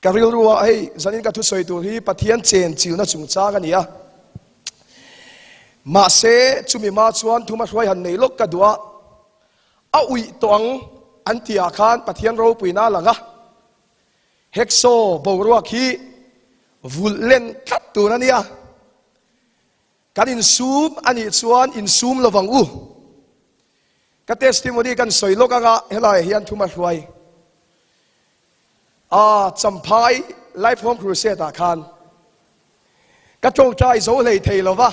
กะริลรัวให้จันนินกะทุสอยตัวที่ปะเทียนเจนจิวน่ะจุงจ้ากันเนี่ยมาเสจุมีมาชวนทุมาช่วยหันในโลกกะดัวเอาอุยตวงอันที่อาคารปะเทียนเราปุยน่าหลังะเฮกโซบรัวขี้วุลเล่นคัดตัวนั่นเนี่ยกันอินซูมอันนี้ชวนอินซูมระวังกันเทสติโมนีกันสอยโลกะเฮลัยเฮียนทุมาช่วยจำพายไลฟ์โฮมครูเซตอาคารกระจงใจโซเลยเทลวะ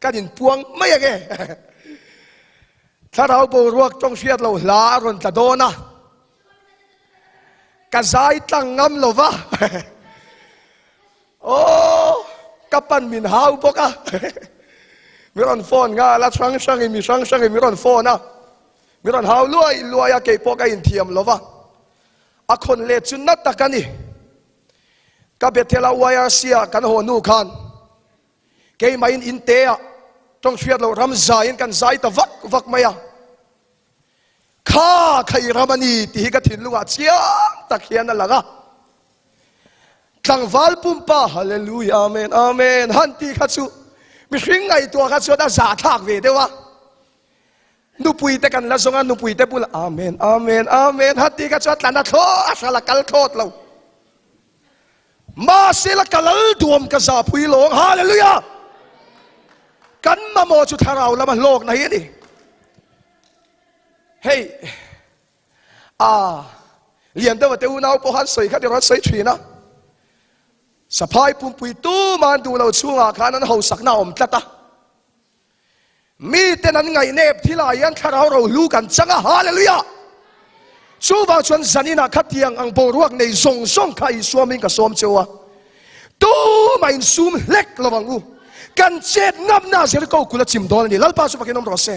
กันอินพวงไม่ยังไงถ้าเราบรัวจงเชียดเราลารอนตะโดนะกันใจตั้งงำเราวะโอ้กับปันมินหาวปกะมีรอนโฟนงาละช่างช่างมีช่างช่างมีรอนโฟนนะมีรอนหาวรวยอะเก็บปกะอินเทียมเราวะอาคนเล็ดจุนนัดตะกันนี่กับเบเทลาวายาเซียกันหัวนูคันเกย์มาอินเตะจงเชียดเรารำใจกันใจตะวักไม่อะข้าใครรำนี่ที่กระถิ่นลุงอาเชียตะเคียนนั่นแหละก็ตั้งวัลปุ่มป้าฮาเลลูยาอาเมนอาเมนฮันตีขัดสุมิชิงไงตัวขัดสุดาจ่าทักเวเดวะนุปุยเตกันละสงานุปุยเตปุลอาเมนอาเมนอาเมนฮัตติกัจวัตลันทโออาสละกัลโทษเรามาเสละกัลดวมกัจาพุยหลงฮาเลลูยากันมาโมจุทาเราละมันโลกไหนนี่เฮ้ยเรียนตัวเตอุนาวปหันสวยขัดรัสสวยชีนะสะพายปุ่มปุยตู้มันดูเราช่วงอาคารนั้นเขาสักหน้าอมตะตามีแต่นั้นไงเนบที่ลายันข้าเรารู้กันจังฮาเลลูยาชูว่าชวนสันนินาขัดเทียงอังโบรวกในส่งใครสวมิงกับสวมเจ้าตู้ไม่ซูมเล็กระวังกูกันเจ็ดงับหน้าเสียก็กุลจิมโดนนี่ลัลปาสุภกินนมรสเซ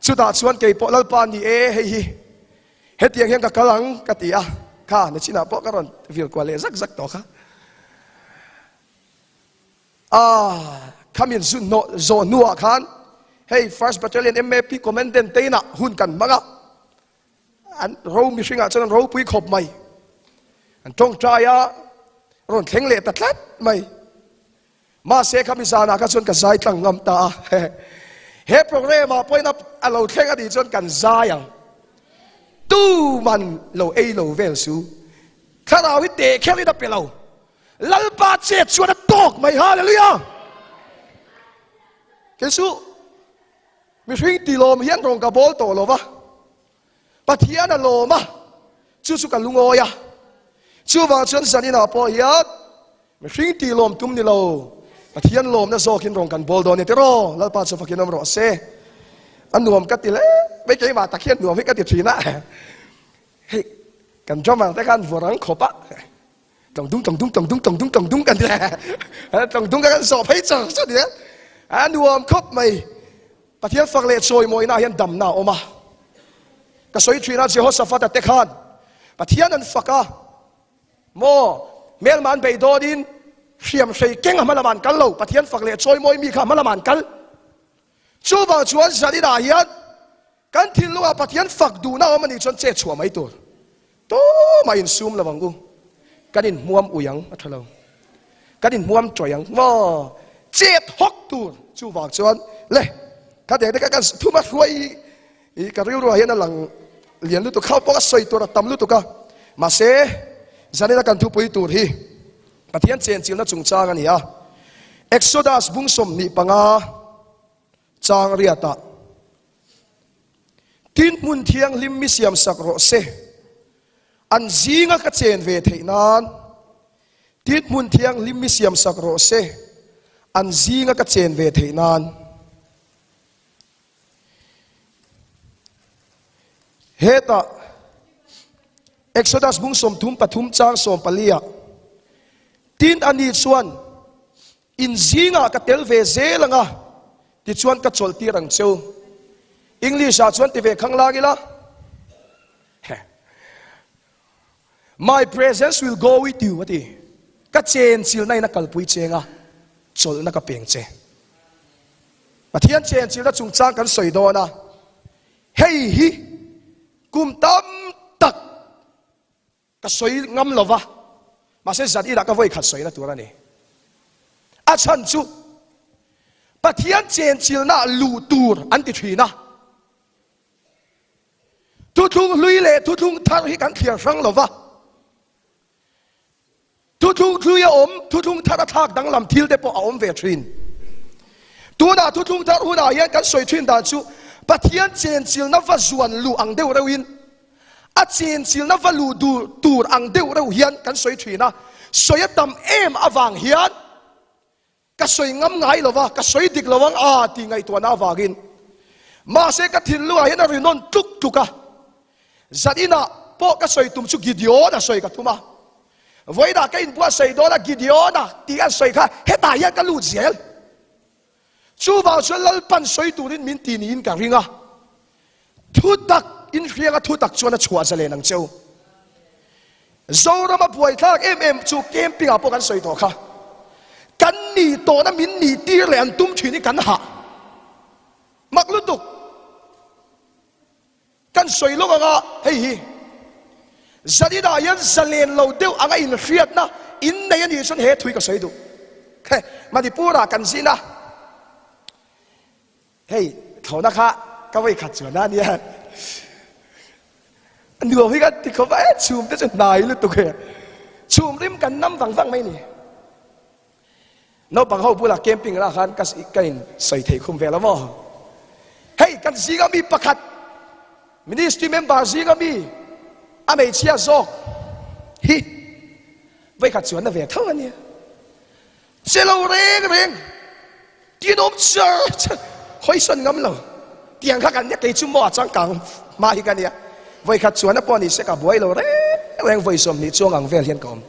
สุดาชวนเกย์ปอลัลปานี่เฮ้ยเฮ็ดยังกับกำลังกติอาข้าในชินาปอกระรอนวิลกว่าเลยซักต่อค่ะขมิ้นซุนโนโซนัวขันเฮ้ย first battalion MAP commandant เตน่ะหุ่นกันมั้งอ่ะอันเรามีสิ่งอ่ะฉะนั้นเราปุยขบไม่อันจงใจอ่ะรอนแข็งเละตัดลัดไม่มาเสกขมิสานาก็ชนกันใจตั้งงำตาเฮ้โปรแกรมมาพ่อยนับเราแข่งอดีตชนกันใจอย่างตู้มันเราเราเวลสูข้าเราวิเตะแค่นี้นับเป็นเราลัลปาเจ็ดชวนตกไม่ฮาเลลูยาเกสุมีสิ่งตีลมเฮียนตรงกับบอลโตโลวะปะเทียนโลมาจู่สุกันลุงโอยะจู่วางชนสันนินาพอเฮียดมีสิ่งตีลมตุ้มนี่โลปะเทียนลมนั่นโซกินตรงกันบอลโดนเนี่ยที่รอแล้วปาสุฟักินน้ำรอเซอันหนุ่มกัดติเลยไม่เกี่ยมาตะเคียนหนุ่มไม่กัดติทีนะเฮ้กันจอมาแต่กันฝรั่งขบปะต้องดุ้งกันแหละต้องดุ้งกันสอบให้จังสุดเนี่ยอันรวมครบไหมปะเทียนฟังเลชอยมวยน่าเห็นดำหน้าออกมากระสวยทรีน่าเจ้าสะฟัดเตะขันปะเทียนนั้นฟักโมเมลมันไปโดดินเขียมใส่เก่งมาละมันกันเราปะเทียนฟังเลชอยมวยมีข้ามาละมันกันชูบางชวนสันนิดาเฮียนกันทิ้งลูกปะเทียนฟักดูน่ามันอีกจนเจ็ดชัวไม่ตัวมาอินซูมละวังกูกันอินม่วมอุยังอัทเรากันอินม่วมจ่อยยังว่าเจ็ดหกตัวชูบางชวนเลยข้าเด็กได้กันทุ่มช่วยอีกเรื่องอะไรนั่นหลังเรียนรู้ตัวเข้าปกติตัวตำรู้ตัวก็มาเสจะได้กันทุบไปตัวที่ปะเทียนเจนจิวนัดจงจ้ากันนี่Exodus บุ้งสมนิปังอาจางเรียตะทินมุนเทียงลิมมิเซียมสักโรเซอันจีงกเจนเวทนานทินมุนเทียงลิมมิเซียมสักโรเซอันจีงกเจนเวทนานเฮตาExodus บุ้งสมทุมปทุมจางสมปลียทินอันนี้ส่วนอินจีงกเตลเวเซลังที่ชวนกระโจลตีรังเชียวอังกฤษชวนที่เวข้างล่างอีละ My presence will go with you ว่าที่กระเจนสิลในนักกลปุยเจงโจลนักเปียงเจปะเทียนเจนสิลนักจุงจ้างกันสวยโดนะเฮ้ยกุมตั้มตัก ka soi ngam lova ma se zat ira ka voi khat soi na tura ni a chan chu pathian chen chil na lu tur an ti thina tu thung lui le tu thung thar hi kan thiar sang lova tu thung lui om tu thung thar thak dang lam thil te po om ve thin tu na tu thung thar hu na yan kan soi thin dan chu pathian chen chil na va zuan lu ang deuh reuin a chen chil na va lu du tur ang deuh reu hian kan soi thina soi tam em awang hian ka soi ngam ngai lova ka soi dik lowang a ti ngai to na wagin ma se ka thil lu hian a rinon tuk tuka zadina po ka soi tum chu Gideon a soi ka tuma voida ka in bua soi do la Gideon a ti an soi kha heta ya ka lu zel chu wa chu lal pan soi turin min ti ni in ka ringa thu tak in rianga thu tak chuan a chua zale nang cheu zora ma buai thak em chu camping a po kan soi to kha kan ni to na min ni tir le an tum thini kan ha maklutuk kan soi lo nga hei hi zadina yan zalen lo deu anga in riat na in nei ani chon he thui ka soi du he manipura kan sina hei thona kha ka voi khat chuan na nia nửa huy thì có vẻ chùm tới chân nài luôn tụi kìa chùm rim cần năm vắng mấy nè nó bằng hậu bu là camping là han cái sợi thể không về lắm mà hey kan gì cái mi pakhat ministry member gì cái mi à mấy chia zo hi vậy khát chuẩn là về thâu anh nhỉ xe lâu reng tiếng ốm chờ hơi xuân ngắm lâu tiếng khác anh nhắc cái chú mò trắng càng mai cái này vậy khát chuẩn là bọn này sẽ cả buổi lâu reng vậy xóm này chuông ang về liên com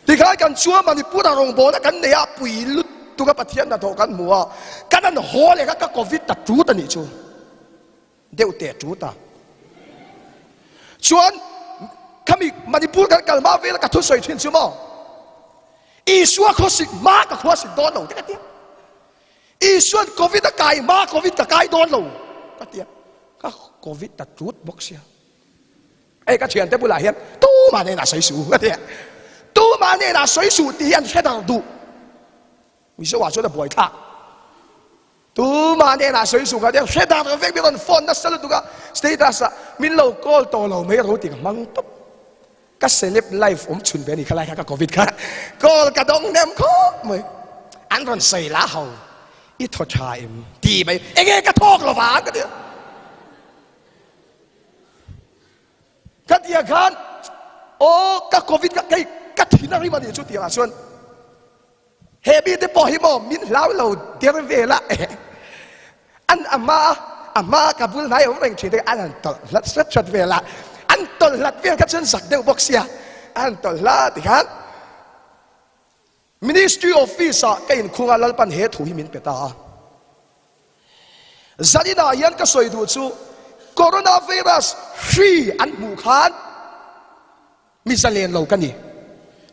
thì cái cần chúa mà đi bút ra rồng bò nó cần này à bùi lút tu cái bát thiên là thọ cần mua cần anh hồ lại cái covid đặt chú ta này chú đều tệ chú ta chuan kami Manipur kan kalma vela ka thu soi thin chu mo isua khosik ma ka khosik don lo ka tia isuan covid ka kai ma covid ka kai don lo ka tia ka covid ta trút box ya ai ka thian te bula hian tu ma ne na soi su ka tia tu ma ne na soi su ti hian he da du mi so wa so da boi tha tu ma ne na soi su ka tia he da vek bi on phone na sal tu ka status min lo call to lo me ro ti ka mang top ka celeb life chun be ni khalai ka covid ka call ka dong nem kho mới an ron sei la hau i tho cha em ti bai ege ka thok lo wa ka tia ka tia khan o ka covid ka thina ri ma ni chu tia chuan hebi te po hi mo min lau lo der ve la an ama kabul nai om reng chide an tol lat sat chat ve la an tol lat ve ka chen sak deu boxia an tol la ti khan ministry office ka in khunga lalpan he thu hi min peta zadina yan ka soi du chu coronavirus free an mu khan mi zalen lo kan ni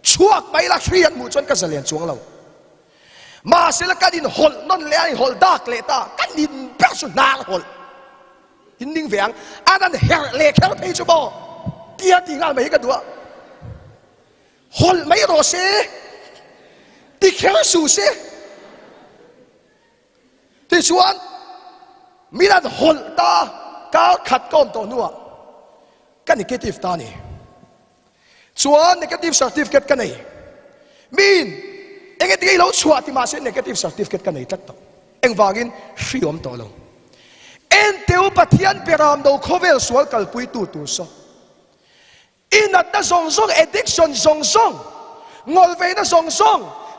chuak bai la free an mu chon ka zalen chuang lo ma sila kadin hol non le ai hol dak le ta kadin personal hol hinding veang adan her le kher thei chu bo tia ti ngal mai ka dua hol mai ro se ti kher su se ti chuan milan hol ta ka khat kom to nuwa ka negative ta ni chuan negative certificate ka nei min enge ti lo chua ti ma se negative certificate ka nei tat to eng wangin free om to lo en teu pathian peram do khovel sual kalpui tu so inat na zong addiction zong ngol ve na zong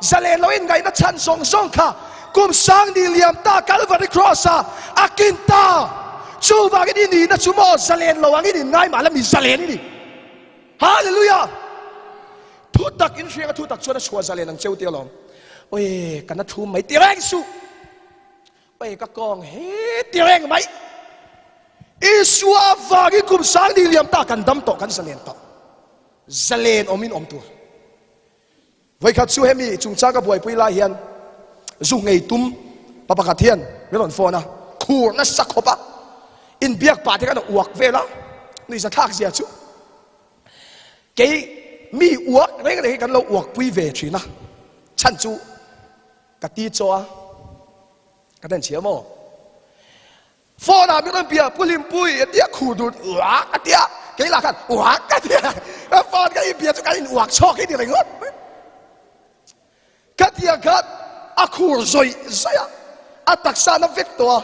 zale lo in ngai na chan zong kha kum sang ni liam ta Calvary cross akinta chu wangin ni na chumo zale lo wangin ngai ma la mi zale ni hallelujah thu tak in riêng thu tak chuan chua zale nang cheu tia long oi kana thu mai ti reng su oi ka kong he ti reng mai isua wagi kum sang ni liam ta kan dam to kan zalen to zalen omin om tu voi khat chu hemi chung cha ka buai pui la hian zu ngei tum papa ka thian melon phone khur na sakhopa in biak pa te kan uak vela ni za thak zia chu cái mi uất đấy cái cần lâu uất quy về chuyện na chăn chú cái tí cho cái tên chiếm mò phô nào biết con bia pulim pui tiết khủ đụt uất cái tiết cái là cái uất cái tiết phô cái bia cho cái uất cho cái điều này ngất cái tiết cái khủ rồi à đặc sản nó vết to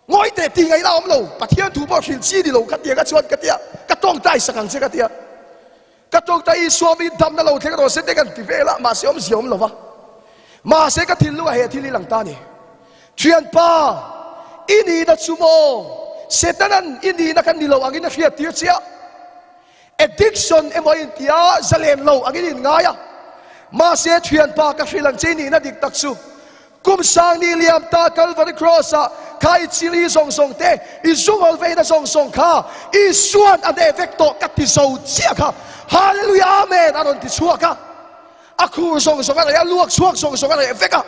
ngồi để tiếng ấy nào ông lâu bắt thiên thủ bảo hiền chi đi lâu cái tiết cái tông tay sang hàng cái tiết cái tông tay xóa vi đâm nó lâu thế cái đồ sẽ để cái tivi là mà sẽ ông lâu vâng mà sẽ cái thiên lu hệ thiên lý lăng ta nè chuyện pa ini na sumo setanan ini na kan nilaw angin na fiat tiyo siya addiction emoyin tiya zalen low angin in ngaya ma se chuyện pa ka filang chini na dik taksu kum sang ni liam ta Calvary cross a kai chili song song te izungol ve na song song kha isuan ade vecto katisau chia kha hallelujah amen aron ti suwa ka aku song song ala luak suak song song ala veka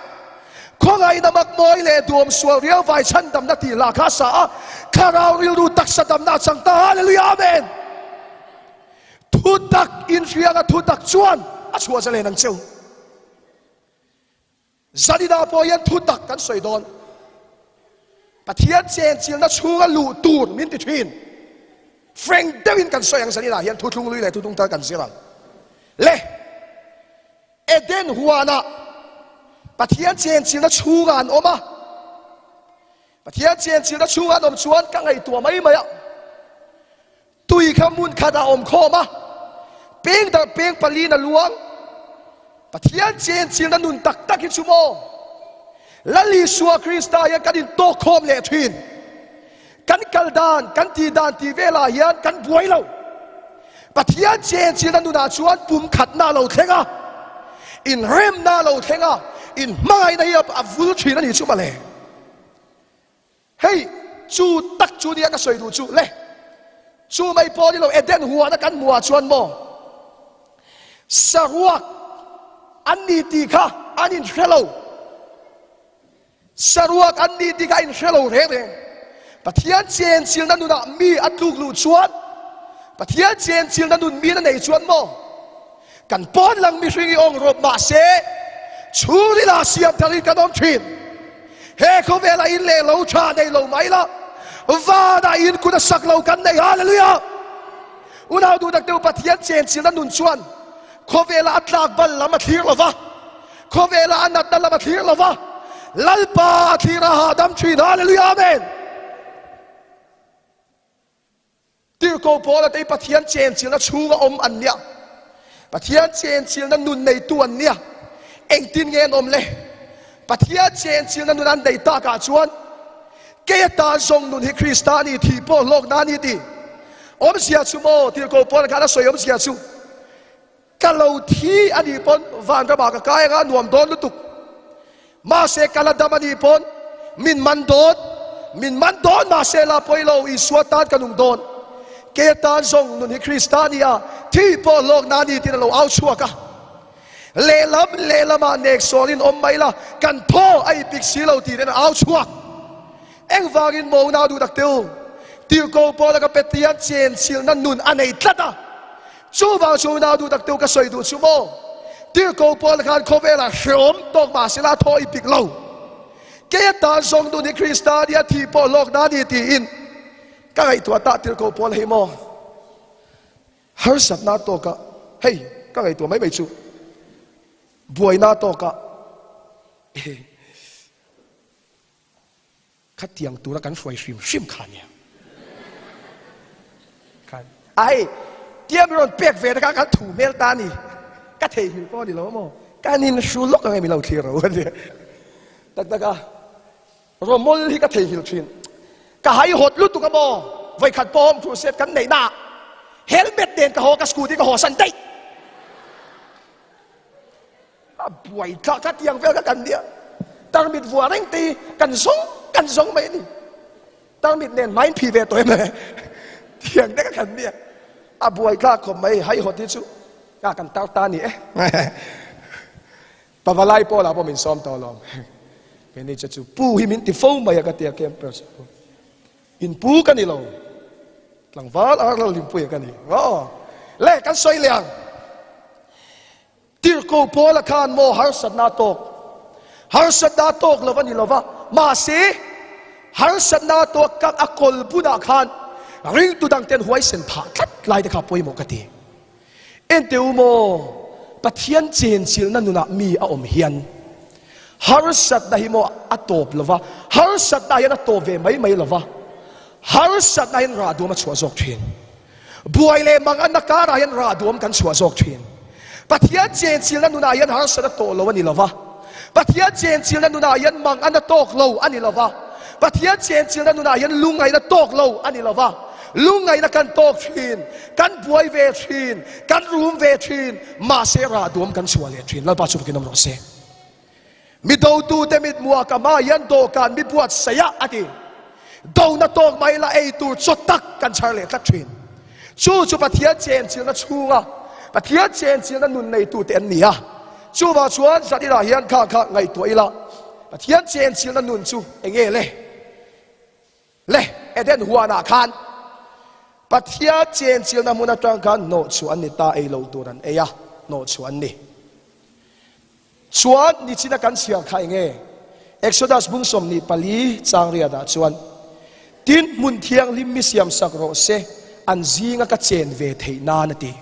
ko ngai na mak moi le duam sual riau vai chan dam na ti la kha sa kharau ril ru tak sa dam na chang ta hallelujah amen thu tak in riang a thu tak chuan a chua cha le nang cheu zadida po yan thu tak kan soi don pathian chen chil na chunga lu tur min ti thin frank devin kan soi ang zadida yan thu thung lui le thu tung ta kan sirang le eden huana pathian chen chil na chungan oma pathian chen chil na chungan om chuan ka ngai tua mai maya tui khamun khada om khoma peng da peng pali na luang pathian chen chil na nun tak tak hi chumo lali suwa krista ya kadin to khom le thin kan kaldan kan ti dan ti vela hian kan buai lo pathian chen chil na nuna chuan pum khat na lo thenga in rem na lo thenga in mai na ya avul thina ni chu male hey chu tak chu dia ka soi du chu le chu mai po ni lo eden huwa na kan mua chuan mo saruak anni ti kha anin hello saruak anni ti kha in hello re re pathian chen chil na nuna mi atluk lu chuan pathian chen chil na nun mi na nei chuan mo kan pon lang mi hringi ong rop ma se churi la siam thari kanom thin he ko vela in le lo tha nei lo mai la va da in kuna sak lo kan nei hallelujah una du dak teu pathian chen chil na nun chuan ko vela atlak bal lama thir lova ko vela anat na lama thir lova lalpa thira hadam thin hallelujah amen tir ko pola te pathian chen chil na chunga om anya pathian chen chil na nun nei tu ania eng tin ngen om le pathian chen chil na nun an dei ta ka chuan ke ta zong nun hi kristani thi po lok na ni ti om sia chumo tir ko pola ka na soi om sia chu kalau thi ani pon van ra ba ka kai ga nuam don lutuk ma se kala damani pon min man don ma se la poilo i suatan kanung don ke tan zong nun hi kristania thi po lok na ni tin lo au chua ka le lam nek sorin om mai la kan tho ai pik silo ti den au chua eng wangin mo na du dak teu tir ko po la ka petian chen sil na nun anei tlata chu wang chu na du dak teu ka soi du chu mo tir ko po la kan khovela shom tok ma sila tho i pik lo ke tan zong nun hi kristania thi po lok na ni ti in cái tua ta tiêu cầu Paul hay mo, har sat na to ka, hey, cái tua mấy chú, buổi na to ka, khát tiếng tu ra cắn phơi sim khăn nha, khăn, ai, tiêm rồi bẹt về ta cắn thủ mel ta nì, cái thầy hiểu có đi lâu mo, cái nín sưu lốc cái mình lâu thiệt rồi, tất cả, rồi mol hi cái thầy hiểu chuyện. Cả hai hột lút tụ cái bò, vậy khát bom thu xếp cắn nảy nạ, helmet đèn cả họ cái scooty cả họ săn tay, buổi các tiếng về các cắn địa, tăng biệt vừa đánh tì cắn sống mấy đi, tăng biệt nền máy phi về tối mà, tiếng đấy các cắn địa, buổi các có mấy hai hột đi chú, các cắn tao ta nè, bà vào lại po là po mình xóm tao lòng, cái này chú pu hi mình thì phô mày cái tiếng kem per in pu kan ilo lang wal ar lo limpu kan ni le kan soi liang tir ko pola khan mo har sat na tok lova ni lova ma se har sat na tok kak akol buda khan ring tu dang ten huai sen pha khat lai de kha poi mo kati en te umo pathian chen chil na nuna mi a om hian har sat na hi mo atop lova har sat na hian atop ve mai lova har sat na hian ra du ma chua jok thin buai le mang an ka ra hian ra duam kan chua jok thin pathian chen chil na nuna hian har sat to lo ani lova pathian chen chil na nuna hian mang an tok lo ani lova pathian chen chil na nuna hian lungai na tok lo ani lova lungai na kan tok thin kan buai ve thin kan rum ve thin ma se ra duam kan chua le thin la pa chu kinam ro se mi do tu te mit mua ka ma yan do kan mi buat saya ati do na tok mai la ei tur chotak kan char le tak thin chu pathian chen chil na chunga pathian chen chil na nun nei tu te an nia chu wa chuan zati ra hian kha ngai to ila pathian chen chil na nun chu enge le eden huana khan pathian chen chil na muna tang khan no chu an ni ta ei lo turan eya no chu an ni chuan ni china kan sia khai nge Exodus bung som ni pali chang ria da chuan tin mun thiang lim mi siam sak ro se an zinga ka chen ve thei na na ti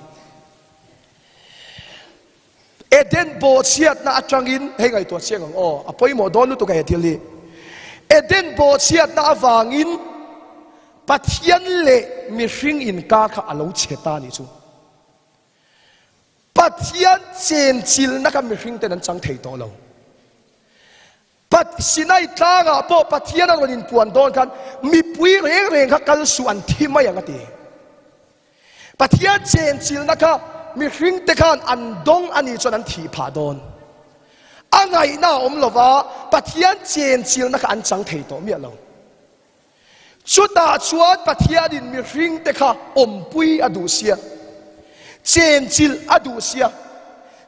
eden bo chiat na atangin hengai to cheng o apoi mo don lu tu ka thili eden bo chiat na awangin pathian le mi hring in ka kha alo cheta ni chu pathian chen chil na ka mi hring ten an chang thei to lo pat sinai tlaga po pathian an in puan don kan mi pui reng kha kal su an thi mai anga ti pathian chen chil na ka mi hring te khan an dong ani chon an thi pha don angai na om lova pathian chen chil na ka an chang thei to mi lo chuta chuan pathian in mi hring te kha om pui adu sia chen chil adu sia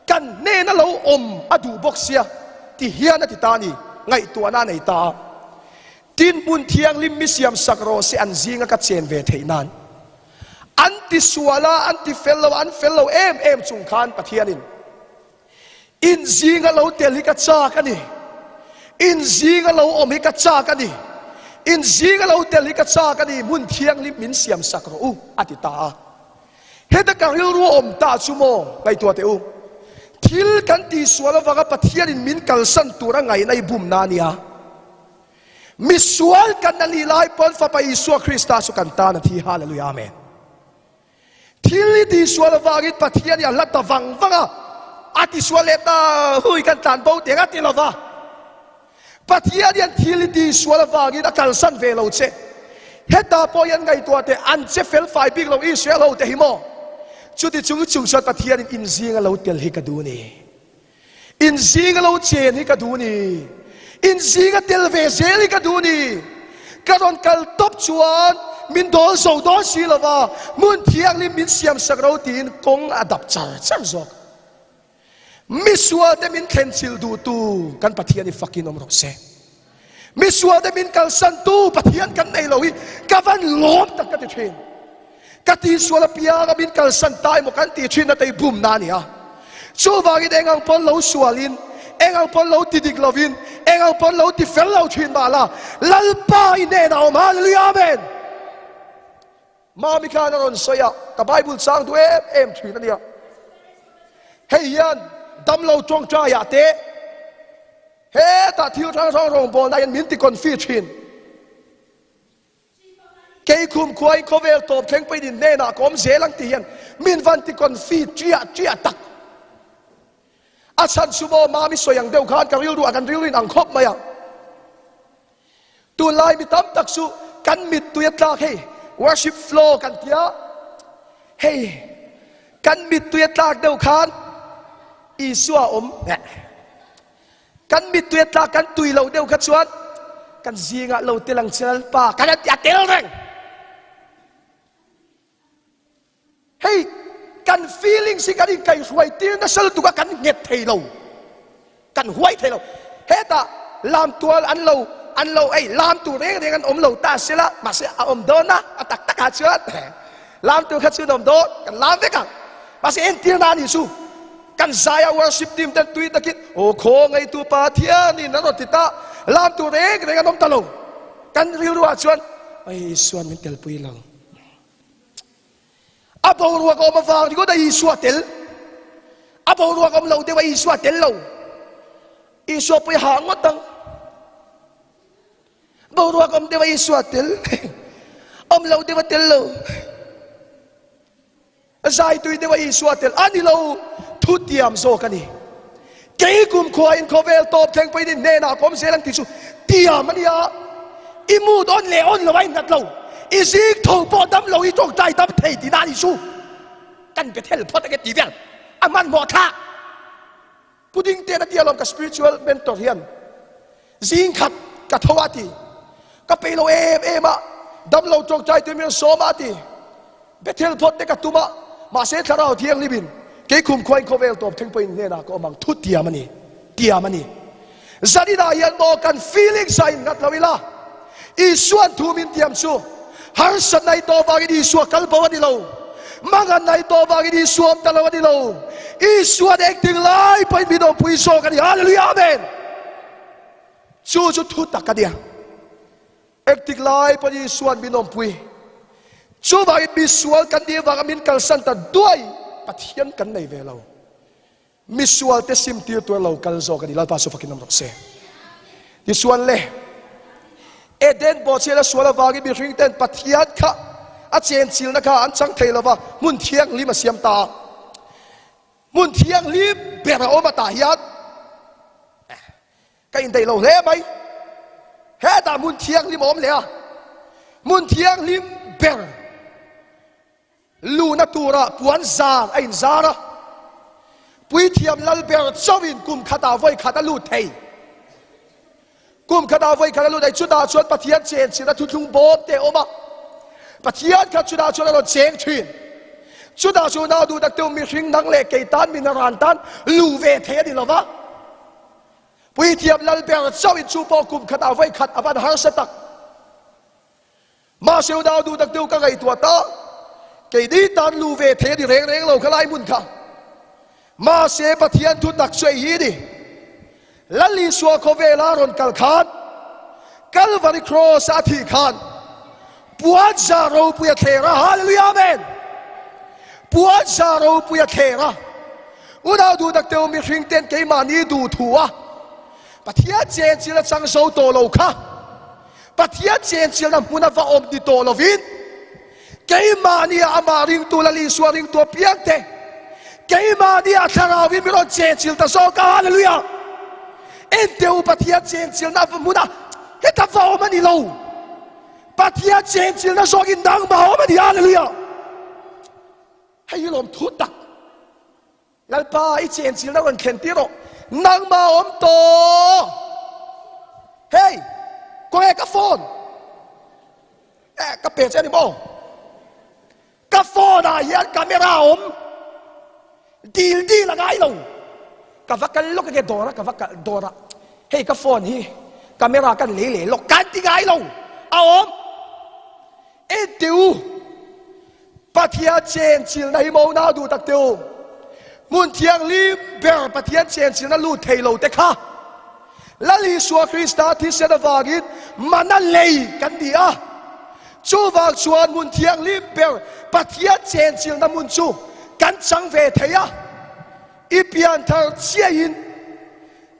kan ne na lo om adu bok sia ti hian ati ta ni ngai tu na nei ta tin mun thiang lim mi siam sakro se an zinga ka chen ve thei nan anti suala anti fellow em chung khan pathianin in zinga lo tel hi ka cha ka ni in zinga lo om hi ka cha ka ni in zinga lo tel hi ka cha ka ni mun thiang lim min siam sakro u ati ta heda ka ril ru om ta chumo ngai tu te u thil kan ti suala waga pathianin min kalsan tura ngai nai bum na nia mi sual kan na lilai pon fa pa Isu Krista su kan ta na thi hallelujah amen thil ti suala wagit pathian ya lat wang wanga ati sualeta hui kan tan bo te ati lova pathian yan thil ti suala wagit kalsan ve lo che heta po yan ngai tu te an che fel fai big lo Israel lo te himo chuti chung sat pathian in zinga lo tel hi ka du ni in zinga lo chen hi ka du ni in zinga tel ve zel hi ka du ni karon kal top chuan min dol so do si lova mun thiang lim min siam sakro tin kong adap char zok miswa de min khensil du tu kan pathian ni fakin om ro se miswa de min kal san tu pathian kan nei lo hi kavan lom tak ka ti thin kati swala pia ga bin kal san tai mo kan ti thin na tai bum na ni a chu wangi de ngang pon lo swalin engang pon lo ti dik lovin engang pon lo ti fel lo thin ba la lal pa ine na om hallelujah amen ma mi khan ron soya ka bible sang tu em thin na dia hey yan dam lo chong cha ya te he ta thiu thang song rong bon da yan min ti kon fi thin cây khum khuai khovel top theng pe din ne na kom zelang ti hian min van ti kon fi chia tak a chan sumo ma mi soyang deu khan ka ril du akan rilin ang khop maya tu lai mi tam tak su kan mit tu ya tlak hey worship flow kan tia hey kan mit tu ya tlak deu khan isua om kan mit tu ya tlak kan tui lo deu kha chuan kan zinga lo telang chal pa kan ya tel reng hey kan feeling si kan kai huai tir na sal tu kan nget thei lo kan huai thei lo heta lam tual an lo ai lam tu reng an om lo ta sela ma se om dona atak tak ha chuat lam tu khat chu nom do kan lam ve ka ma se en tir na ni su kan zaya worship team ten tweet takit o kho ngai tu pa thia ni na ro tita lam tu reng reng anom talo kan ril ruwa chuan ai suan min tel pui lo abo ruwa ko ma wang ko dai suatel abo ruwa ko lo de wa suatel lo i so pui ha ngotang abo ruwa ko de wa suatel om lo de wa tel lo zai tu de wa suatel ani lo thu tiam so kani ke kum khoi in khovel top theng pai din ne na kom selang ti su tiam ania imu don le on lo ai nat lo izik tho po dam lo I tok tai dam thei ti na ni su kan ke thel phot ke ti vel aman mo tha puding te na dialog ka spiritual mentor hian zing khat ka thawati ka pe lo em dam lo tok tai ti mi so ma ti bethel phot te ka tuma ma se tharau thiang libin ke kum khoi khovel top theng pai ne na ko mang thu tiamani zadina yan mo kan feeling sign ngat lawila isuan thu min tiam chu har san nai to wagi di su kal bawa di lo mangan nai to wagi di suam talawa di lo isuan acting lai pai bi do pui so ka di hallelujah amen chu thu tak ka dia acting lai pai di suan bi nom pui chu wagi bi sual kan di wa min kal san ta duai pathian kan nei ve lo misual te sim tir to lo kal zo ka di lal pa so fakin nam rok se di suan le eden bo chela suala wagi bi ring ten pathian kha a chen chil na kha an chang thei lova mun thiang lim a siam ta mun thiang lim bera oma ta hiat ka in dei lo le mai he ta mun thiang lim om le a mun thiang lim ber lu na tura puan zar ain zara pui thiam lal ber chawin kum khata voi khata lu thei kum khata voi khata lu dai chuda chuan pathian chen china thu thung bom te oma pathian kha chuda chuan lo cheng thin chuda chu na du dak tu mi hring nang le ke tan min ran tan lu ve the di lova pui thiam lal ber chawin chu po kum khata voi khat aban har sa tak ma seu da du dak tu ka gai tu ta ke di tan lu ve the di reng reng lo khalai mun kha ma se pathian thu tak sei hi di lali suwa ko vela ron kal khan Calvary cross a thi khan puat za ro puya thera hallelujah amen puat za ro puya thera uda du dak te mi hring ten ke mani du thua pathia chen chila chang so to lo kha pathia chen chila muna va om di to lovin ke mani ama ring tu lali suwa ring to piang te ke mani a tharawin mi ro chen chil ta so ka hallelujah enteu pathia chen chil na muna heta va mani lo pathia chen chil na so gin dang ba mani hallelujah hay lom thu tak lalpa I chen chil na ron khen tiro nang ma om to hey ko e ka phone ka pe che ni mo ka phone a ya camera om dil la ngai lo ka vakal lo ke dora ka vakal dora hey ka phone hi camera kan le lo kan ti ngai lo a om e tiu pathia chen chil nai mo na du tak tiu mun thiang lim ber pathia chen chil na lu thei lo te kha lali suwa krista thi se da wagin mana lei kan dia chu wak chuan mun thiang lim ber pathia chen chil na mun chu kan chang ve theya I pian thar chia in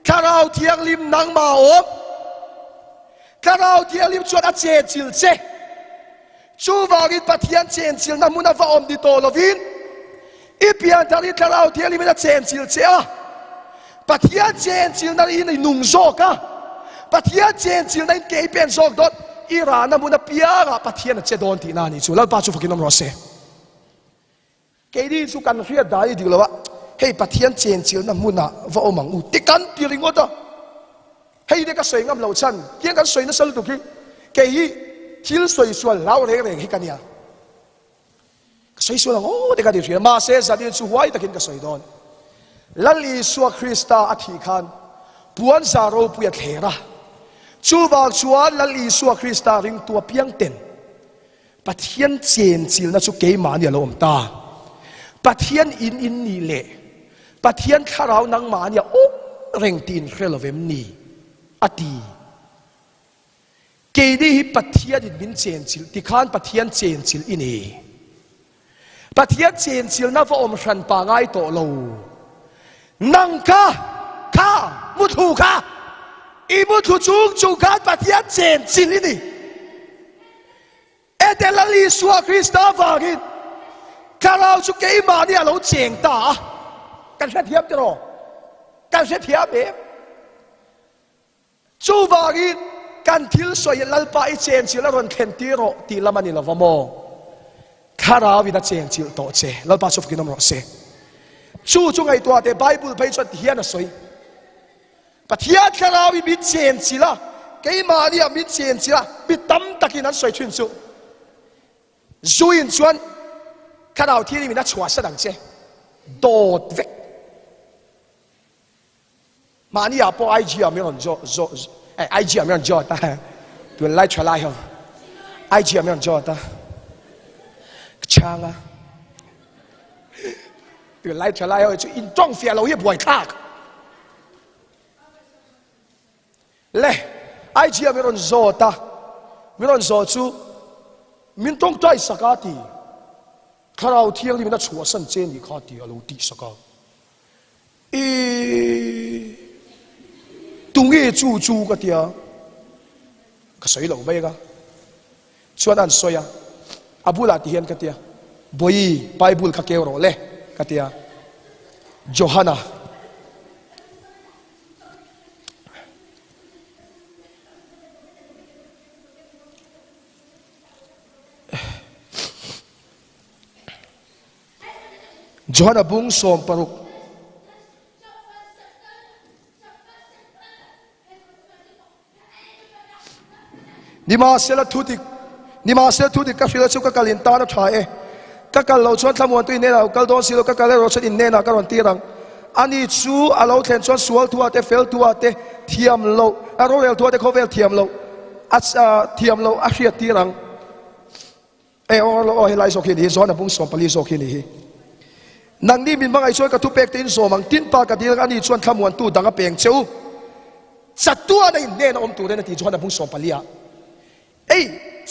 karau thiang lim nang ma om karau thiang lim chuan a che chil che chu wagin pathian chen chil na mun a va om di to lovin I pian thar I karau thiang lim na chen chil che a pathian chen chil na in nung zo ka pathian chen chil na in ke pen zok dot I ra na mun a pia ga pathian che don ti na ni chu lal pa chu fakin nom ro se ke di chu kan hria dai di lo wa hey pathian chen chil na muna va omang u ti kan pi ringota hey de ka soi ngam lo chan kian kan soi na sal tu ki ke hi chil soi sual lao re re hi kania ka soi sual o de ka di ria ma se za di chu huai takin ka soi don lali suwa krista athi khan puan za ro pu ya thera chu wak chuan lali suwa krista ring tua piang ten ปะเทียนเจนจิลนะชุกเกมาเนี่ยเราอมตาปะเทียนอินนี่เละปะเทียนข้าเรานังมาเนี่ยโอ้เร่งตีนเครลเวมนี่อดีเกดีฮิปะเทียนบินเจนจิลที่ข้านปะเทียนเจนจิลอินี่ปะเทียนเจนจิลนะว่าอมชันปางไอโตโลนังข้ามุทูข้าอีมุทูจุงข้าปะเทียนเจนจิลอินี่เอเดลลีสวาคริสตาฟากินข้าเราชุกเกมาเนี่ยเราเจงตากันเสียเทียบจะรอกันเสียเทียบเองจูวากินกันทิลสวยลัลปาไอเจนจิลรอนเคนตีโรตีละมันนี่ละวโมข้าเราวินาเจนจิลโตเจลัลปาชุกกินน้ำรอเซจูจงไอตัวแต่ไบเบิลไปจนเทียนสวยปะเทียนข้าเราวิเจนจิละเกมาเนี่ยวิเจนจิละวิตั้มตะกินนั้นสวยชุนซูจูอินชวนข้าเราที่นี่มีนักชัวร์สังเจโดดเวกมานี่อ่ะพอไอจีอ่ะไม่รอนจ่อไอจีอ่ะไม่รอนจ่อตาตัวไล่ชั่วไล่เหรอไอจีอ่ะไม่รอนจ่อตาช่างอ่ะตัวไล่ชั่วไล่เหรอจะอินจ้องเฟียเราเหี้ยบ่อยคักเล่ไอจีอ่ะไม่รอนจ่อตาไม่รอนจ่อจูมินต้องใจสักทีข้าเราเที่ยงที่มินชัวสันเจนอีกข้าทีเราตีสักตรงนี้จูก็เดียวก็สวยหล่อไปก็ชวนอันสวยอ่ะอาบุลาที่เห็นก็เดียวบอยไบเบิลข้าเกี่ยวโรเล่ก็เดียวโจฮันนาจอห์นบุ้งสมปรุกนิมาเซลทุติกัฟฟิลสุกกัลินตานะชายกักกัลเราชวนทำวันตัวนี้เรากัลโดนสิเรากักกัลเราชวนอินเนน่ะกัลวันตีรังอันนี้ชูอาเราแทนชวนสวลทัวเตเฟลทัวเตเทียมเราอาเราเรลทัวเตเขาเฟลเทียมเราเทียมเราอาเชียตีรังเราเฮลัยโซคินีจอห์นบุ้งสมปลีโซคินีนังนี่มินบางไอช่วยกระทุเป็กตินโซมังตินปากกระดีอันนี้ชวนขมวนตู้ดังกระเปียงเจ้าจัดตัวในเนนอมตัวในที่ชวนบุ้งสมปลีอ่ะ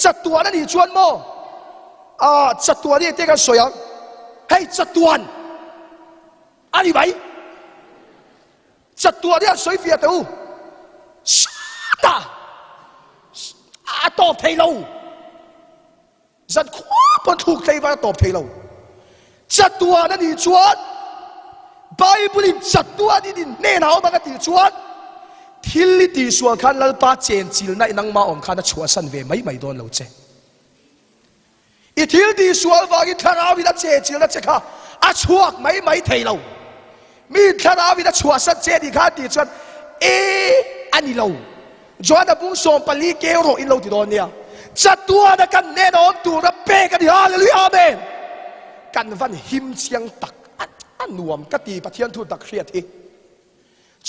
จัดตัวนั่นนี่ชวนโมจัดตัวนี่เด็กกันสวยอ่ะจัดตัวอันนี้ไปจัดตัวนี่สวยเฟียตัวชาตาตบเทเราจัดขวาบนถูกเทว่าตบเทเราจัดตัวนั่นดีชวนไบเบิลจัดตัวนี่เน่นเอามากติชวนทิลลิตีชวนขันลัลปาเจนจิลนั่นนังมาอมขันชัวสันเวไม่โดนเราเจอีทิลตีชวนว่ากิทาราวิดาเจจิลนั่นเจค่ะชัวไม่เทเรามีทาราวิดาชัวสันเจดีข้าตีชวนอันนี้เราจวนบุ้งสมปลีเกโรอินเราติโดนเนี่ยจัดตัวนั่นกันเน่นอมตัวนั่นเป๊กันที่ฮาเลลูยาอาเมนกันวันหิมเชียงตักอันนวมกตีปะเทียนทูตักเครียดที่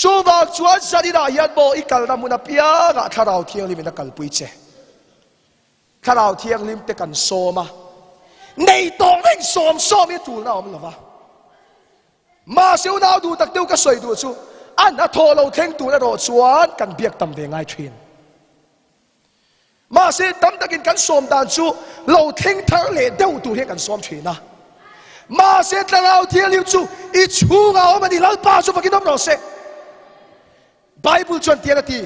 จูบากชวนสันนิดายันโบอีกลนามุนาเปียกข้าเราเที่ยงลิมนักกัลปุยเจข้าเราเที่ยงลิมเตกันโซมาในตองเร่งโซมไม่ถูกนะอมหรอวะมาเสียวนาวดูตักเดียวก็สวยดูชูอันนั้นโทเราเท่งตัวนั่นรอชวนกันเบียกตำเวงไอทรีนมาเสียตำตะกินกันโซมดานชูเราเท่งทั้งเล่เดียวตัวเท่งกันโซมทรีนะมาเสร็จแล้วที่ลิวจูอีชูงเอามาดีลัลปาสุฟักินน้ำรอเซไบเบิลชวนเทียนที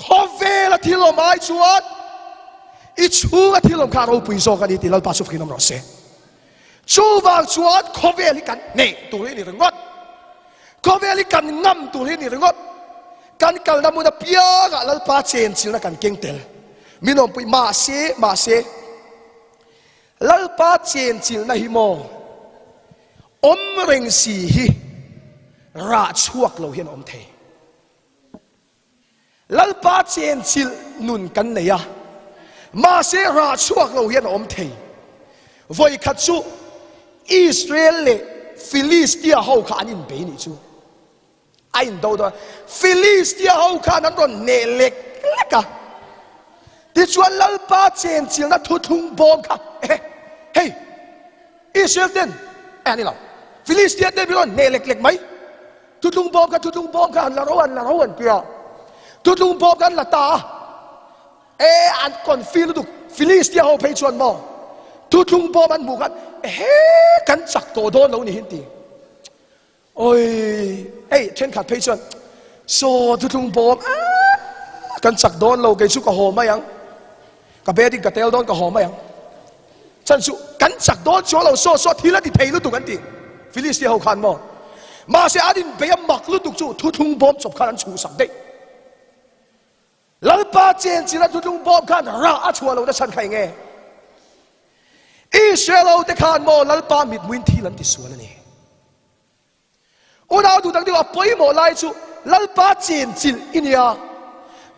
คอเวลที่เราไม่ชวนอีชูงที่เราขาเราปุยโซกันดีที่ลัลปาสุฟักินน้ำรอเซชูวางชวนคอเวลิกันเน่ตัวนี้เรื่องวัดคอเวลิกันงั้มตัวนี้เรื่องวัดกันกัลนามุนาเปียกลัลปาเชนสินะกันเก่งเตลมินอมปุยมาเซลัลปาเจนจิลนะฮิโมอมเริงสีฮิราชวกเราเห็นอมเทลัลปาเจนจิลนุนกันเนี่ยมาเสราชวกเราเห็นอมเทวัยขัดจูอิสราเอลฟิลิสเตียเขาขานินเบนิจูไอ้ตัวฟิลิสเตียเขาขานั้นโดนเนเล็กเล็กอะ ท ti chuan lalpa chen chil na thu thung bom kha hey Israel ten ani lo Philistia ten bilon ne lek lek mai thu thung bom kha la rowan kia thu thung bom kan la ta an kon feel du Philistia ho phei chuan mo thu thung bom an mu kan kan chak to don lo ni hin ti ôi hey trên khát phê chuan so thu thung bom kan chak don lo ke chu ka ho mai ang ka be ding ka tel don ka ho mai ang chan su kan chak don cho lo so thila ti thei lu tu kan ti Philistia ho khan mo ma se adin be mak lu tu chu thu thung bom chop khan chu sak dei lalpa chen chila thu thung bom khan ra a chua lo na chan khai nge Israel te khan mo lalpa mit muin thi lan ti suan ani unau tu tang diwa poi mo lai chu lalpa chen chil inia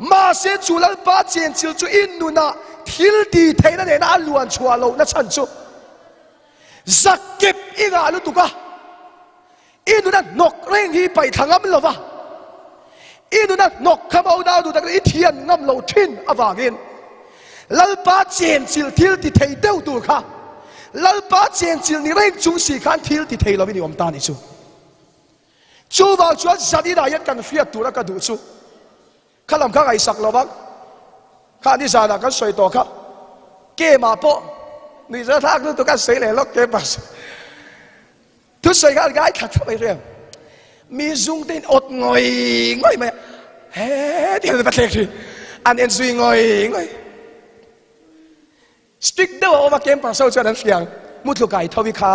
ma se chu lalpa chen chil chu in nuna thil ti theina ne na luan chua lo na chan chu zakip inga lu tu ka inuna nok reng hi pai thangam lova inuna nok khamau dau tu tang i thian ngam lo thin awangin lalpa chen chil thil ti thei deu tu kha lalpa chen chil ni reng chung si khan thil ti thei lo ni om ta ni chu chu vào chuan zadi da yat kan fiat tu ra ka du chu khalam kha ai sak lawak kha ni sa da kan soi to kha ke ma po ni za thak lu tu kan sei le lok ke pas tu soi ga gai kha thai rem mi zung tin ot ngoi ma he ti ba tlek thi an en zui ngoi stick do ma kem pa so chuan an fiang mut lu kai thawi kha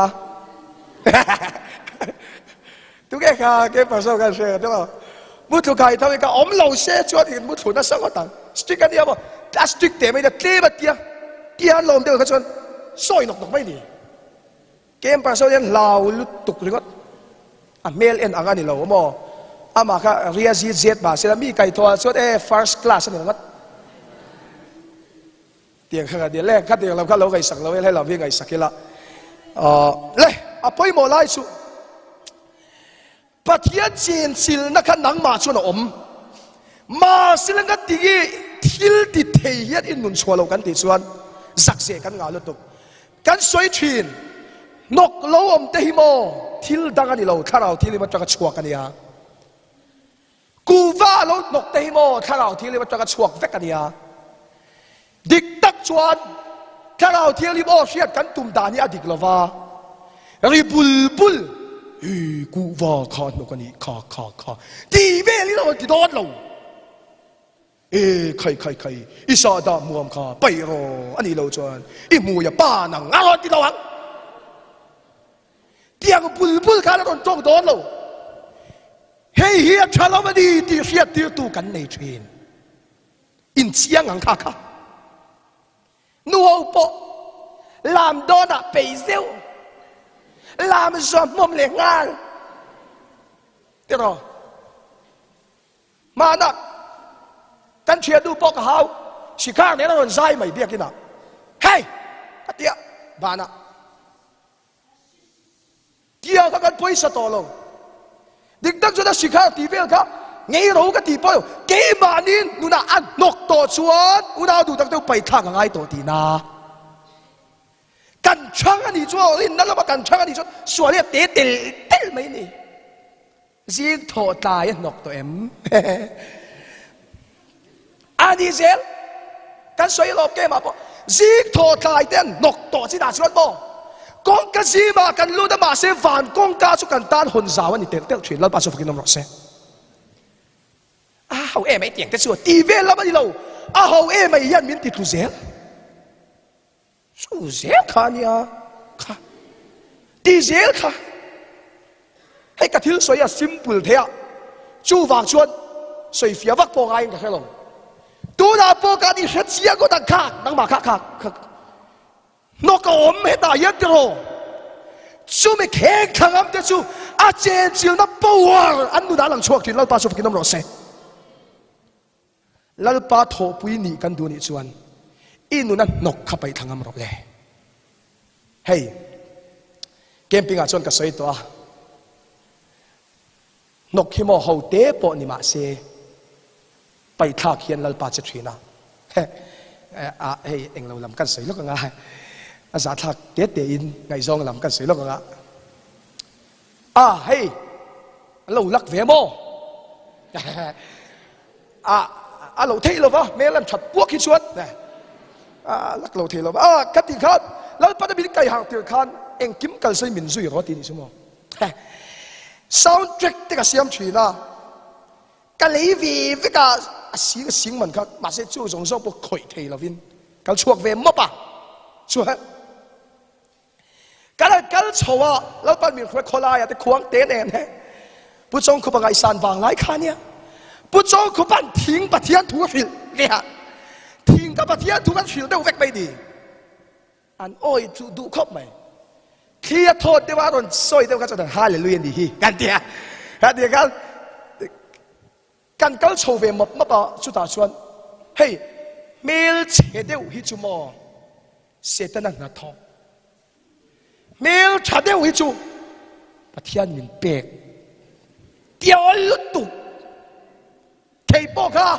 tu cái kha cái phần sau cái xe đó mút thu cái thôi cái ốm lâu xe cho thì mút thu nó sao có tặng stick cái gì mà đã stick để mấy cái tia bát tia lồng đều cái chuyện soi nọc mấy đi cái phần sau nhân lao lút tục rồi à mail en anh anh lâu mà mà cái Riyazi Z mà sẽ là mi cái thôi cho first class này mất tiền khai tiền lẻ cái tiền làm cái lâu cái sạc lâu hay làm việc cái sạc kia là lệ à bây giờ lại su Pathian chen sil na khan nang ma chu na om ma silanga ti gi thil ti thei hiat in nun chhualo kan ti chuan zak se kan nga lu tuk kan soi thin nok lo om te hi mo thil dang ani lo tharau thil ma taka chuak ania ku va lo nok te hi mo tharau thil ma taka chuak vek ania dik tak chuan tharau thil mo hiat kan tum da ni adik lova ri bul cụ va khan nó cái này kha đi về lý đâu thì đốt lâu khai isa da muam kha bay ro anh lâu chuan mua ya ba nang ngon đi đâu ang tiang bul kha nó trông đốt lâu hey hiya chalo ma đi ti hiya ti tu kan nei train in chiang ang kha nuo po làm đó là bị gieo làm giọt mồm lẻ ngang thế rồi mà nè căn chuyện du bọc hào chỉ khác này nó còn dai mày biết cái nào hey cái tiệt bà nè tiệt các con bơi sa to lâu đừng đắc cho nó chỉ khác tí về khác ngay rồi cái tí bơi cái mà nín nu na ăn nọc to chuan u nào đủ đắc đâu bay thang ngay to tí naกันช่างอันนี้จ้าลินนั่นเราบอกกันช่างอันนี้จ้าส่วนนี้เตะไม่นี่ซีกโถตายนกตัวเอ็มอันนี้เซลกันสวยรอบเกมมาปะซีกโถตายเต้นนกตัวที่ด่าชวนบ่กงกันซีมากันรู้แต่มาเซฟานกงกาสุกันต้านหุ่นสาวอันนี้เตะchuyểnแล้วปาสุกินน้ำรสเซเขาไม่เตียงแต่ส่วนตีเวลแล้วมันนี่เราเขาไม่ยันมินติดตัวเซลสู้เสียขาเนี่ยค่ะตีเสียค่ะให้กระทิลสวยซิมเปิลเทียจู่วางชวนสวยเฟียวักโปงไงกับใครลงตัวน่าโปกันนี่เสียเสียก็ตังขานังมาค่ะนกกระอมให้ตายยักษ์โรจู่ไม่แข็งขังอันเดียวจู่อาเจนจิลนับปวดอันนู้นหลังช่วงที่เราปาสุกินน้ำร้อนเสแล้วปาโถปุยนี่กันดูนี่ชวนอินุนั้นนกขับไปทางอเมริกาเลยเฮ้ยเกมปิงอาชวนกับสวยตัวนกขี้โมเขาเตะปอนี่มาเสไปท่าเขียนลัลปาจะทรีนะ hey anh lâu làm căn sấy lúc ngà giả thạc tiết tiền ngày giông làm căn sấy lúc ngà hey lâu lắc vé mô lâu thấy lâu vợ mẹ làm chặt buộc khi chuột này lắc lâu thấy lâu cắt tiền khăn lâu bắt đầu bị cái hàng tiền khăn anh kiếm căn sấy mình duy rồi tiền gì mà soundtrack cái xem chuyện na cái lý vì với cái tiếng mình khác mà sẽ chú trọng số bộ khởi thì là viên cái chuộc về mất à chuộc cái chầu lão bạn mình phải khơi lại à, để khoáng tế này nè, bút trong khu vực sàn vàng lại khá nhá, bút trong khu vực thiên bát thiên thủ phiền nè, thiên cái bát thiên thủ cái phiền đều vạch bay đi, anh ơi chú đủ khóc mày, khi thôi để vào rồi soi đều cái cho thằng Hallelujah đi, cái cái chầu về mất à, chú ta xuân, hey, mail chế đều hít chú mò, sẽ tên là thọ. Mel chả đeo hít chú, bắt thiên mình bẹt, tiêu lút tụ, thầy bóc ha,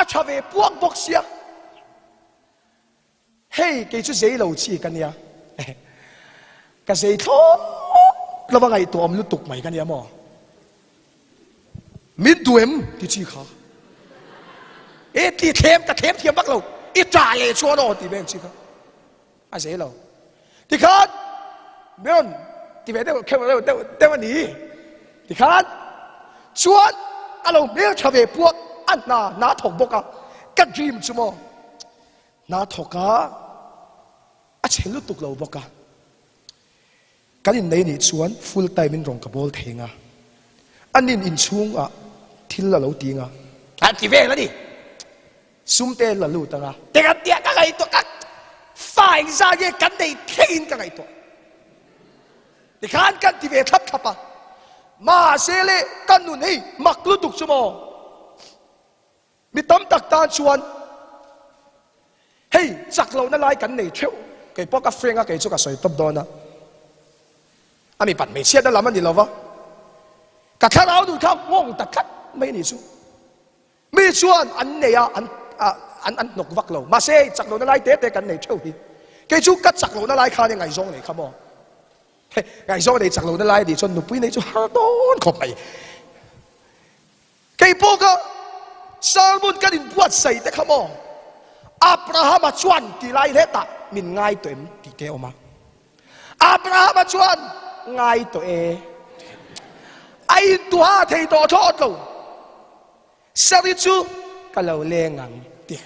chả về buông bóc xia, hey cái chú giấy lâu chi cái này, cái giấy thô, lâu vào ngày tụi ông lút tụ mày cái này mà, mình tụi em thì chi khá, thì thêm bắt lâu, trả lại cho nó thì bên chi khá, giấy lâu. thì khát biết thì phải đeo anh đi thì khát chuan alo biết trở về buộc anh na thọc bốc à cái dream chứ mà na thọc à chỉ lúc tục lâu bốc à cái này này chuan full time mình rong cái ball thèng à anh nên in chung à thiên là lâu tiếng à thì về là đi sum tên là lâu tăng à cái cái phải ra cái cảnh này thiên cái này thôi, thì khán cảnh thì về thấp thấp à, mà sẽ lệ cảnh nun ấy mặc lu tục chứ mà, mi tấm đặc tan chuan, hey chắc lâu nó lại cảnh này thiếu, cái bóc cái friend cái chỗ cái sợi tóc đó nè, anh mi bắt mi chết đã làm anh đi lâu vợ, cái khát áo đuôi khát ngon đặc khát mấy này chú, mi chuan anh này anh nộp vắt lâu, mà sẽ chắc lâu nó lại té cảnh này thiếu đi. cái chú cắt chắc lâu nó lại khá như ngày giông này không à, ngày giông này chắc lâu nó lại đi cho nụ bụi này chú hả đón không mày, cái bố cơ Salmon cái đình buat say đấy không à, Abraham chuan thì lại hết ta, mình ngay tụi em thì kéo mà, Abraham chuan ngay tụi em, ai tua thầy tổ thoát lâu, sao đi chú cái lâu lên ngang tiền.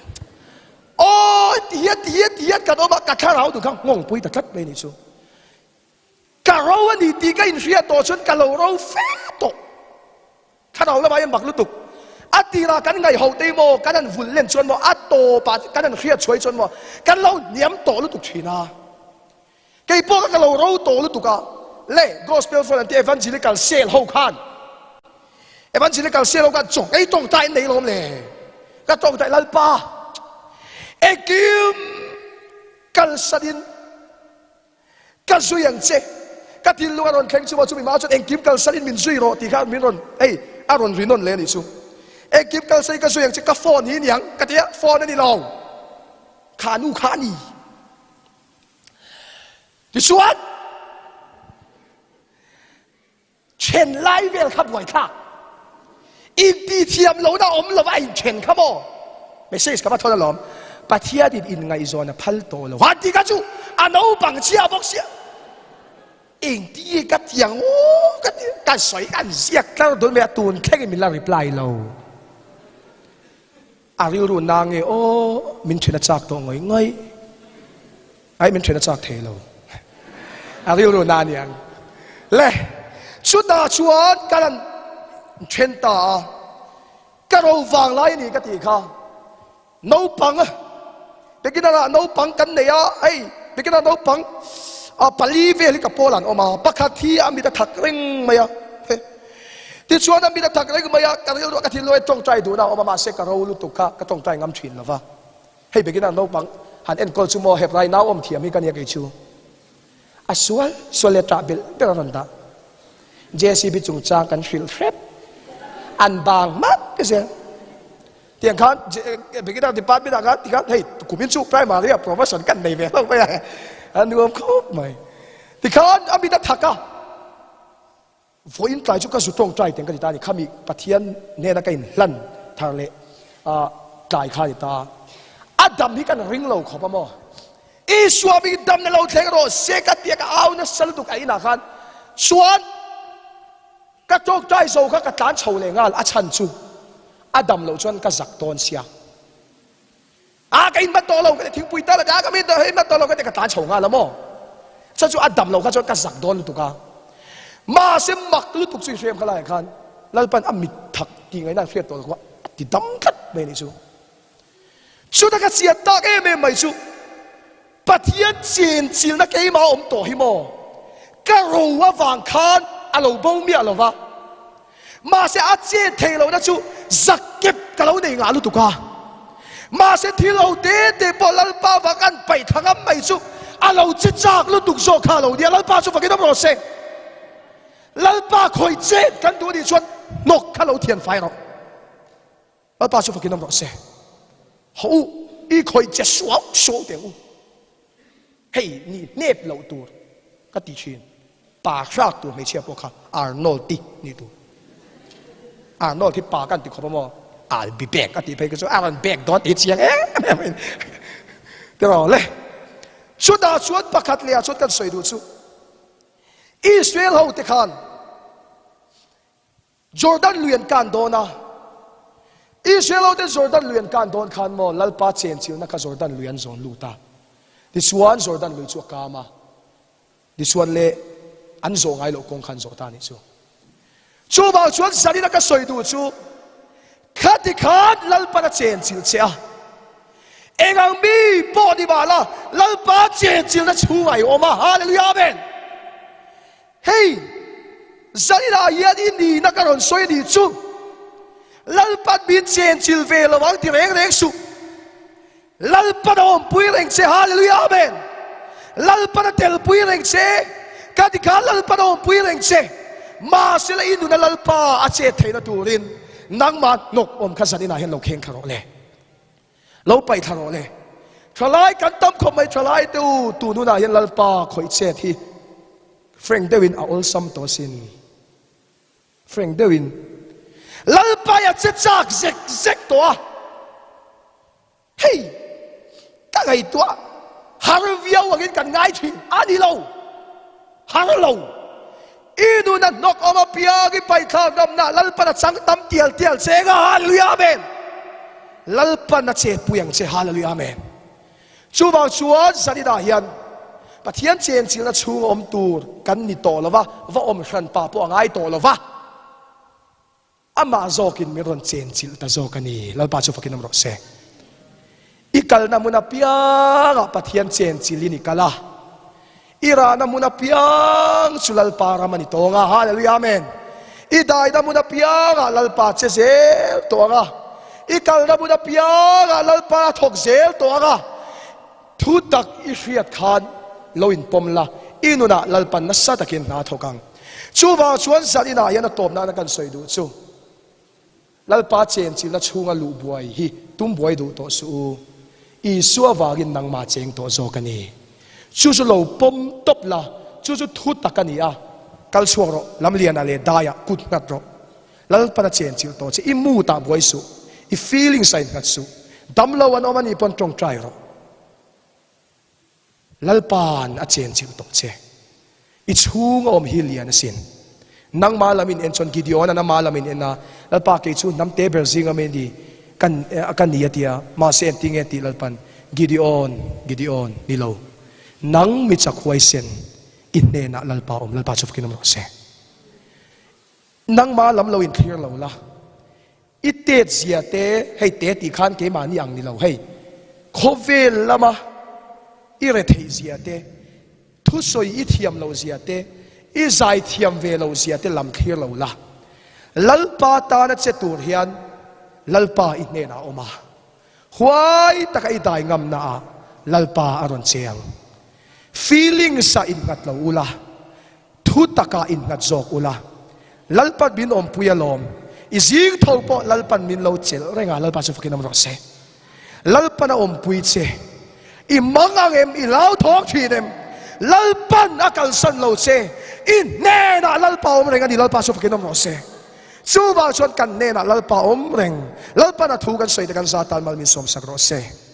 Ôi tiết cái đó mà cái khá rau được không ngon bùi thật thất bên này chú cái rau anh thì cái in phía tổ chân cái lẩu rau phê tổ khá rau là bao nhiêu bạc lút tục thì là cái ngày hậu tây mò cái anh vun lên chân mò tổ bà cái anh phía chuối chân mò cái lẩu niệm tổ lút tục chỉ na cái bố cái lẩu rau tổ lút tục à lệ gospel for the evangelical sale hậu khan evangelical sale hậu khan trồng cái trồng tại này lắm nè cái trồng tại lalpa Ekim kalsadin kalsuyang che katil lugar on kheng chuwa chumi ma chon ekim kalsadin min zui ro ti kha min ron aron rinon le ni chu ekim kalsai kasuyang che ka phone hi niang katia phone ni lo khanu khani ti suat chen lai vel khap wai kha in ti thiam lo na om lo vai chen khamo message ka ba thona lom bắt chia đi in ngày rồi là phal to rồi, hoàn đi cái chú, anh nấu bằng chia bóc chia, in đi cái tiếng cái sợi cái giặc cái đối với tuần cái mình là reply lâu, riu rồi nàng nghe mình chuyện là chắc to ngồi ngay, mình chuyện là chắc thế lâu, riu rồi nàng nhang, lẽ chút ta chuan cái lần chuyện ta cái đầu vàng lại này cái gì cả, nấu bằng bây giờ là nấu bằng cái này bây giờ là nấu bằng Pali về cái Poland mà bắc hạt thì anh bị thắc rinh mày thì chuan anh bị thắc rinh mày cái điều đó cái thứ lôi trong trái đủ nào mà sẽ cái rau lụt cả cái trong trái ngắm chuyện là va bây giờ là nấu bằng hắn em coi chúng hẹp lại nào thiam cái này cái chú sual travel bây giờ là JCB chung trang cái field trip anh bang mất cái gì tiếng khán bị cái department agak tiếng hey kumin chu primary profession kan nei ve lo pe anh nuông khóc mày tiếng khán anh bị thắc à vô in trai chu ka su tong trai tiếng cái ta ni khami pathian ne na kain lan thar le trai kha ta adam hi kan ring lo khopa mo iswa bi dam na lo theng ro se ka tia ka au na sal tu kai na khan suan ka tok trai so ka tan chho le ngal a chan chu adam lo chuan ka zak ton sia kain mat to lo ka thing pui ta la da ka mi to he mat to lo ka ka tan chho nga la mo cha chu adam lo ka chuan ka zak don tu ka ma se mak lu tuk chui frem khala khan lalpan amit thak ti ngai na fiat to ko ti dam khat me ni chu ta ka sia ta ke me mai chu pathian chin chil na ke ma om to hi mo ka ro wa wang khan alo bo mi alo wa ma se a che thei lo na chu zakep ka lo nei nga lu tu ka ma se thi lo te po lal pa wa kan pai thangam mai chu alo chi chak lu tuk zo kha lo dia lal pa chu fa ke ro se lal pa khoi che kan du ni chuan nok kha lo thian fai ro lal pa chu fa ke ro se ho i khoi che suau so te u hey ni nep lo tur ka ti chin pa rak tu me chia po kha Arnold ti ni tu Arnoldที่ปากันติขบมI'll be back ก็ติไปก็จะI'll back ดอนติเสียงแต่เราเลยชุดดาชุดประคัดเลียชุดกันสวยดูชุอิสราเอลเขาติขันจอร์แดนเลียนกันโดนะอิสราเอลเขาติจอร์แดนเลียนกันโดนขันมอลัลปาเชนชิวนักจอร์แดนเลียนโซนลูตาดิสวันจอร์แดนลุยชัวกามาดิสวันเล่อันโซงไงโลกงขันจอร์แดนนี่ชัวชูบ่าวชวนสันนิษฐานสวยดูชูขัดที่ขัดลัลปาเจนจิลเชียเอ็งอังมีปอดีบาละลัลปาเจนจิลนั้นชูไว้ออกมาฮาเลลูยาเมนเฮ้ยสันนิษฐานยันอินดีนักการสวยดีชูลัลปาบินเจนจิลเวลวังที่เร่งสุลัลปาโดมปุยเร่งเชฮาเลลูยาเมนลัลปาเตลปุยเร่งเชขัดที่ขัดลัลปาโดมปุยเร่งเชมาเสลอินุนัลปาอาเจเทนตูรินนังมานกอมขันสันนินาเห็นเราเข่งขารอเลยเราไปขารอเลยทลายกันตั้มคมไม่ทลายตูนุนาเห็นลัลปาคอยเจที่เฟรงเดวินเอาซัมตัวสินเฟรงเดวินลัลปาอยากจะจากเซ็กตัวเฮ้ยตั้งไงตัวฮาร์วิวว่ากินกันง่ายทิ้งอันนี้เราฮาร์เราอีดูนั่นนกออกมาเปียกิไปข้างดำน่ะลัลปนัดสังตั้มเตียลเสกฮาเลลูยาเมนลัลปนัดเจ็บปุยงเสฮาเลลูยาเมนชูบ่าวชวนสันนิษฐานยันปะเทียนเจนจิลนัดชูอมตูร์กันนี่โตแล้ววะว่าอมขันป่าพวกง่ายโตแล้ววะอามาโจกินมีรอนเจนจิลตาโจกันนี่ลัลปาชูฟักินน้ำรสเสอีกัลนามุนาเปียกปะเทียนเจนจิลินิกาลาIra na muna piang sulal para manito nga hallelujah amen iday na muna piang lalpa chezel to nga ikal na muna piang lalpa thokzel to nga thutak ifriat khan loin pomla inuna lalpan na satakin na thokang chuwa chuan salina yan top na kan soidu chu lalpa chen chil na chunga lu buai hi tum buai du to su isua wagin nang ma cheng to zo kani chú lâu bom top la chú thut ta cái à kal suang ro lam lian ale daya kut ngat ro lal pa na chen chil to che imu ta boy su I feeling sign ngat su dam lo an omani pon tong trai ro lal pan a chen chil to che I chung om hilian sin nang malamin en chon Gideon na malamin en na lal pa ke chu nam te berzing amen di kan niatia ma sen ting eti lal pan Gideon ni lo nang mi chakwai sen inne na lalpa chuf kinam se nang ma lam lo in clear lo la ite zia te hei te ti khan ke ma ni ang ni lo hei khovel lama ire thei zia te thu soi I thiam lo zia te I zai thiam ve lo zia te lam clear lo la lalpa ta na che tur hian lalpa inne na oma huai takai dai ngam na lalpa aron cheang feeling sa ingat la ula thu taka ingat zok ula lalpat bin om puyalom izing thâu po lalpan min lo chel renga lalpa su fakin amro se lalpan a pui che i mangang em i lau thok thi dem lalpan akal san lo che in ne na lalpa om renga di lalpa su fakin amro se chu ba chuan kan ne na lalpa om reng lalpan a thu kan soi de kan satan mal min som sakro se